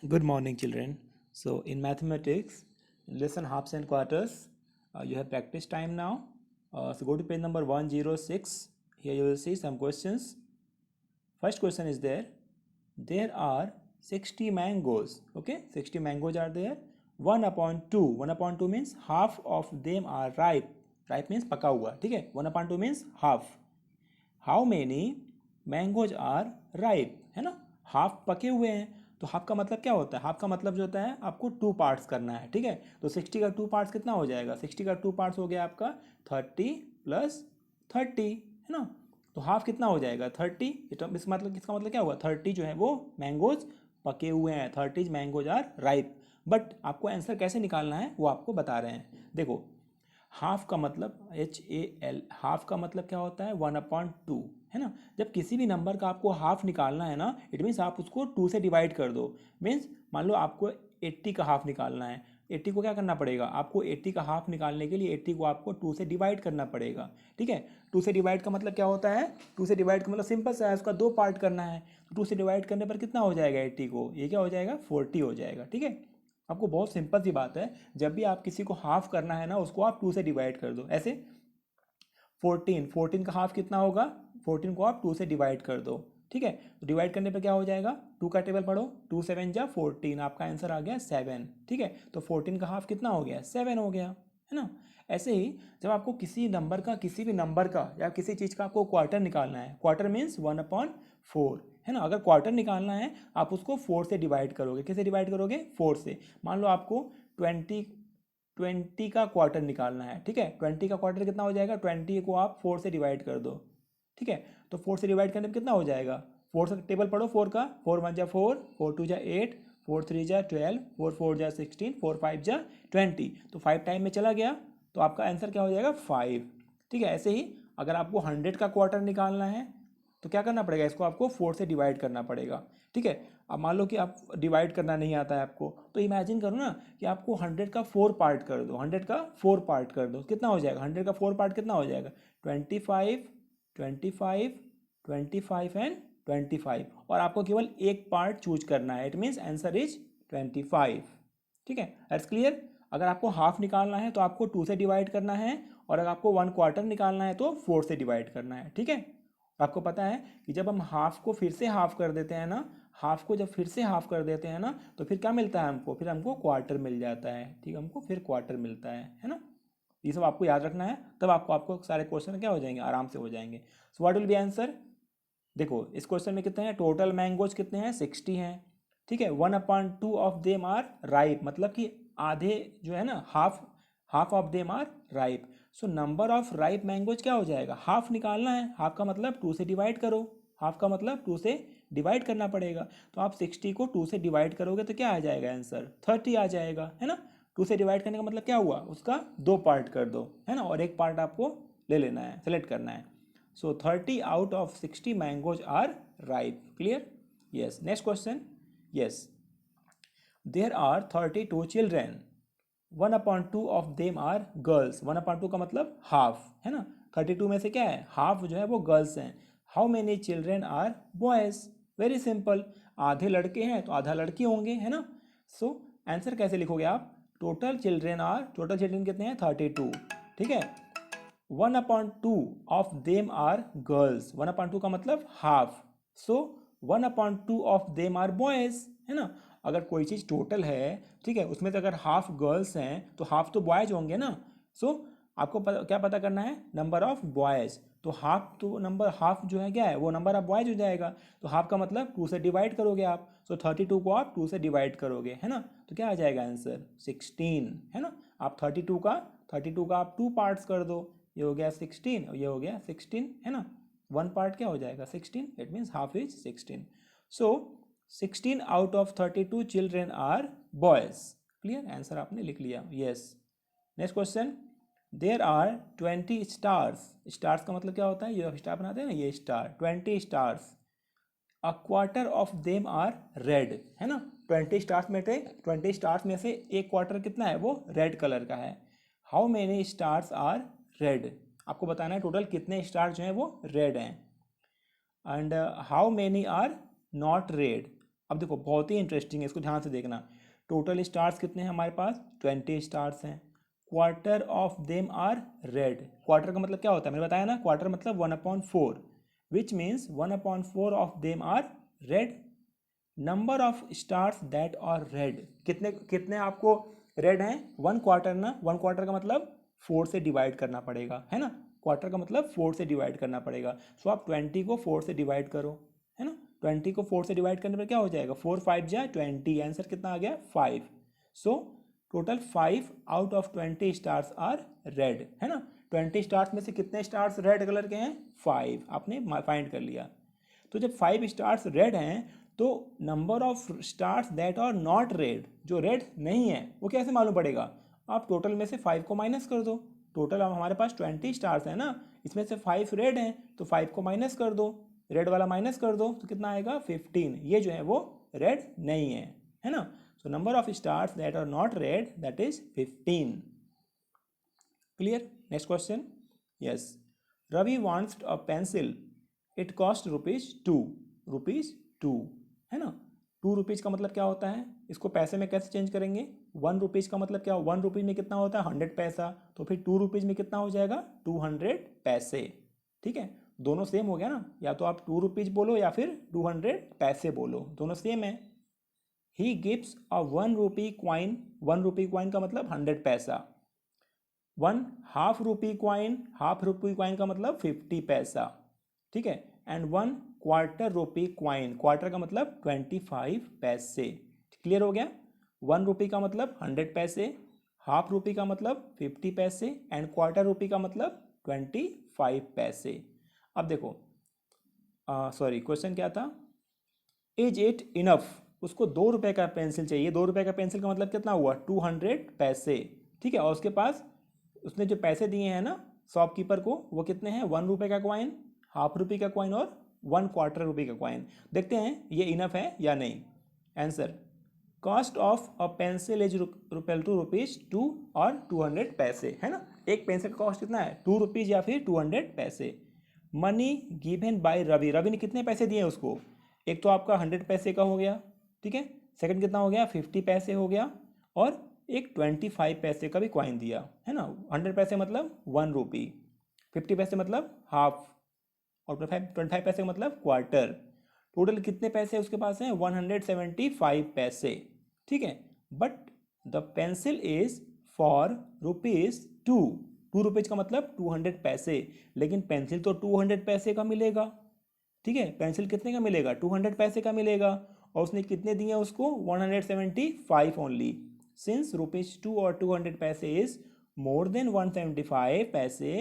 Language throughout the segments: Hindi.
Good morning, children. So, in mathematics, lesson halves and quarters, you have practice time now. So, go to page number 106. Here you will see some questions. First question is there. There are 60 mangoes. Okay, 60 mangoes are there. 1 upon 2. 1 upon 2 means half of them are ripe. Ripe means पका हुआ. ठीक है. 1 upon 2 means half. How many mangoes are ripe, है ना. हाफ पके हुए हैं. तो हाफ का मतलब क्या होता है? हाफ का मतलब जो होता है आपको टू पार्ट्स करना है. ठीक है. तो 60 का टू पार्ट्स कितना हो जाएगा? 60 का टू पार्ट्स हो गया आपका 30 प्लस 30, है ना. तो हाफ कितना हो जाएगा? 30. इस मतलब किसका मतलब क्या हुआ? 30 जो है वो मैंगोज पके हुए हैं. 30 मैंगोज आर राइप. बट आपको आंसर कैसे निकालना है वो आपको बता रहे हैं. देखो, हाफ का मतलब HAL, हाफ का मतलब क्या होता है? 1/2, है ना. जब किसी भी नंबर का आपको हाफ निकालना है ना, इट मीन्स आप उसको 2 से डिवाइड कर दो. मीन्स मान लो आपको 80 का हाफ निकालना है. 80 को क्या करना पड़ेगा? आपको 80 का हाफ निकालने के लिए 80 को आपको 2 से डिवाइड करना पड़ेगा. ठीक है. 2 से डिवाइड का मतलब क्या होता है? 2 से डिवाइड का मतलब सिंपल सा है, उसका दो पार्ट करना है. तो 2 से डिवाइड करने पर कितना हो जाएगा? 80 को ये क्या हो जाएगा? 40 हो जाएगा. ठीक है. आपको बहुत सिंपल सी बात है. जब भी आप किसी को हाफ करना है ना, उसको आप 2 से डिवाइड कर दो. ऐसे 14 का हाफ कितना होगा? 14 को आप 2 से डिवाइड कर दो. ठीक है. तो डिवाइड करने पे क्या हो जाएगा? 2 का टेबल पढ़ो. 2 7 जा 14, आपका आंसर आ गया 7. ठीक है. तो 14 का हाफ कितना हो गया? 7 हो गया, है ना. ऐसे ही जब आपको किसी नंबर का, किसी भी नंबर का या किसी चीज़ का आपको क्वार्टर निकालना है, क्वार्टर मीन्स 1/4, है ना. अगर क्वार्टर निकालना है आप उसको 4 से डिवाइड करोगे. किसे डिवाइड करोगे? 4 से. मान लो आपको 20 का क्वार्टर निकालना है. ठीक है. 20 का क्वार्टर कितना हो जाएगा? 20 को आप 4 से डिवाइड कर दो. ठीक है. तो 4 से डिवाइड करने पर कितना हो जाएगा? 4 से टेबल पढ़ो 4 का. 4 1 जा 4, 4 2 जा 8, 4 3 जा 12, 4 4 जा 16, 4 5 जा 20. तो 5 टाइम में चला गया. तो आपका आंसर क्या हो जाएगा? 5. ठीक है. ऐसे ही अगर आपको 100 का क्वार्टर निकालना है तो क्या करना पड़ेगा? इसको आपको 4 से डिवाइड करना पड़ेगा. ठीक है. अब मान लो कि आप डिवाइड करना नहीं आता है आपको, तो इमेजिन करो ना कि आपको 100 का 4 पार्ट कर दो. 100 का 4 पार्ट कर दो. कितना हो जाएगा? 100 का 4 पार्ट कितना हो जाएगा? 25, 25, 25 एंड 25. और आपको केवल एक पार्ट चूज करना है. It means answer is 25. ठीक है. That's clear. अगर आपको हाफ निकालना है तो आपको 2 से डिवाइड करना है, और अगर आपको 1 क्वार्टर निकालना है तो 4 से डिवाइड करना है. ठीक है. आपको पता है कि जब हम हाफ को फिर से हाफ कर देते हैं ना, हाफ को जब फिर से हाफ कर देते हैं ना, तो फिर क्या मिलता है हमको? फिर हमको क्वार्टर मिल जाता है. ठीक है. हमको फिर क्वार्टर मिलता है ना. ये सब आपको याद रखना है, तब आपको आपको सारे क्वेश्चन क्या हो जाएंगे? आराम से हो जाएंगे. So what will be answer? देखो, इस क्वेश्चन में कितने हैं? टोटल मैंगोज कितने हैं? 60 हैं. ठीक है. 1/2 ऑफ देम आर राइप, मतलब कि आधे जो है ना, half, half of them are ripe. So number of ripe mangoes क्या हो जाएगा? हाफ निकालना है. हाफ का मतलब 2 से डिवाइड करो. हाफ का मतलब 2 से डिवाइड करना पड़ेगा. तो आप 60 को 2 से डिवाइड करोगे तो क्या आ जाएगा? आंसर 30 आ जाएगा, है ना. 2 से डिवाइड करने का मतलब क्या हुआ? उसका दो पार्ट कर दो, है ना, और एक पार्ट आपको ले लेना है, सेलेक्ट करना है. So 30 out of 60 mangoes are ripe. Clear? Yes. Next question. Yes. There are 32 children. 1/2 of them are girls. 1/2 का मतलब हाफ, है ना. 32 में से क्या है? हाफ जो है वो गर्ल्स हैं. How many children are boys? Very simple. आधे लड़के हैं तो आधा लड़की होंगे, है ना. सो आंसर कैसे लिखोगे आप? Total children are, total children कितने हैं? 32. ठीक है. 1/2 ऑफ देम आर गर्ल्स. 1/2 का मतलब half. So 1/2 of them are boys, है ना. अगर कोई चीज़ टोटल है, ठीक है, उसमें से अगर हाफ गर्ल्स हैं तो हाफ तो बॉयज होंगे ना. सो आपको क्या पता करना है? Number of boys. तो हाफ, तो नंबर हाफ जो है क्या है? वो नंबर ऑफ बॉयज हो जाएगा. तो हाफ का मतलब 2 से डिवाइड करोगे आप. सो 32 को आप 2 से डिवाइड करोगे, है ना. तो क्या आ जाएगा आंसर? 16, है ना. आप 32 का आप 2 पार्ट्स कर दो. ये हो गया 16 और ये हो गया 16, है ना. वन पार्ट क्या हो जाएगा? 16. It means half is 16. So 16 out of 32 children are boys. Clear. Answer आपने लिख लिया. Yes. Next question. There are 20 stars. Stars का मतलब क्या होता है? ये स्टार बनाते हैं ना, ये star. 20 stars. A quarter of them are red, है ना. 20 स्टार्स में से एक क्वार्टर कितना है? वो रेड कलर का है. How many stars are red? आपको बताना है टोटल कितने स्टार जो हैं वो रेड हैं. And how many are not red? अब देखो बहुत ही इंटरेस्टिंग है, इसको ध्यान से देखना। टोटल स्टार्स कितने हैं हमारे पास? 20 स्टार्स हैं। Quarter of them are red. Quarter का मतलब क्या होता है, मैंने बताया ना, क्वार्टर मतलब 1/4, which means 1/4 of them are red. Number of stars that are red, कितने कितने आपको रेड हैं? 1/4 ना, 1/4 का मतलब 4 से डिवाइड करना पड़ेगा, है ना। क्वार्टर का मतलब 4 से डिवाइड करना पड़ेगा। सो आप 20 को 4 से डिवाइड करो, है ना। 20 को 4 से डिवाइड करने पर क्या हो जाएगा? 4 5 जा 20, आंसर कितना आ गया? 5। So total 5 out of 20 stars are red, है ना। 20 स्टार्स में से कितने स्टार्स रेड कलर के हैं? 5, आपने फाइंड कर लिया। तो जब 5 स्टार्स रेड हैं तो number of stars that are not red, जो रेड नहीं है, वो कैसे मालूम पड़ेगा? आप टोटल में से 5 को माइनस कर दो। टोटल अब हमारे पास 20 स्टार्स है ना, इसमें से 5 रेड हैं तो 5 को माइनस कर दो, रेड वाला माइनस कर दो तो कितना आएगा? 15। ये जो है वो रेड नहीं है ना। So number of stars that are not red that is 15। Clear? Next question. Yes, Ravi wants a pencil, it cost ₹2, है ना। ₹2 का मतलब क्या होता है? इसको पैसे में कैसे चेंज करेंगे? ₹1 का मतलब क्या? ₹1 में कितना होता है? 100 पैसा। तो फिर ₹2 में कितना हो जाएगा? 200 पैसे। ठीक है, दोनों सेम हो गया ना, या तो आप ₹2 बोलो या फिर 200 पैसे बोलो, दोनों सेम है। He gives a ₹1 coin, ₹1 coin का मतलब 100 पैसा। हाफ रुपी कॉइन का मतलब 50 पैसा। ठीक है, एंड ₹1 कॉइन, क्वार्टर का मतलब 25 पैसे। क्लियर हो गया? ₹1 का मतलब 100 पैसे, हाफ रुपी का मतलब 50 पैसे, एंड ₹1/4 का मतलब 25 पैसे। अब देखो, सॉरी, क्वेश्चन क्या था? इज इट इनफ, उसको ₹2 का पेंसिल चाहिए। ₹2 का पेंसिल का मतलब कितना हुआ? 200 पैसे। ठीक है, और उसके पास उसने जो पैसे दिए हैं ना शॉपकीपर को, वो कितने हैं? ₹1 का कॉइन, हाफ रुपी का कॉइन और ₹1/4 का कॉइन। देखते हैं ये इनफ है या नहीं। Answer, cost of a pencil is ₹2 और 200 पैसे, है ना। एक पेंसिल का कॉस्ट कितना है? ₹2 या फिर 200 पैसे। Money given by Ravi, Ravi ने कितने पैसे दिए उसको? एक तो आपका 100 पैसे का हो गया, ठीक है। सेकंड कितना हो गया? 50 पैसे हो गया, और एक 25 पैसे का भी कॉइन दिया, है ना। 100 पैसे मतलब ₹1, 50 पैसे मतलब हाफ, और 25 पैसे का मतलब क्वार्टर। टोटल कितने पैसे उसके पास हैं? 175 पैसे। ठीक है, but the pencil is for ₹2, ₹2 का मतलब 200 पैसे, लेकिन पेंसिल तो 200 पैसे का मिलेगा। ठीक है, पेंसिल कितने का मिलेगा? 200 पैसे का मिलेगा, और उसने कितने दिए उसको? 175 ओनली। सिंस ₹2 और 200 पैसे इज मोर देन 175 पैसे,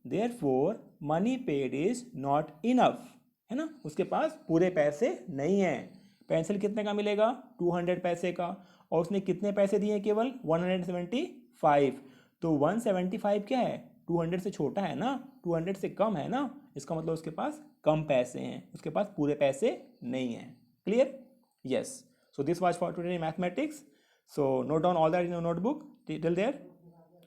therefore money paid is not enough, है ना। उसके पास पूरे पैसे नहीं हैं। पेंसिल कितने का मिलेगा? 200 पैसे का, और उसने कितने पैसे दिए? केवल 175। तो 175 क्या है? 200 से छोटा है ना, 200 से कम है ना, इसका मतलब उसके पास कम पैसे हैं, उसके पास पूरे पैसे नहीं हैं। Clear? Yes, so this was for today mathematics. So note down all that in your notebook till there.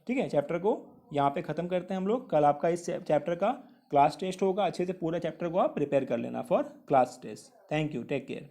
ठीक है, चैप्टर को यहाँ पे ख़त्म करते हैं हम लोग। कल आपका इस चैप्टर का क्लास टेस्ट होगा, अच्छे से पूरा चैप्टर को आप प्रिपेयर कर लेना for class test. Thank you, take care.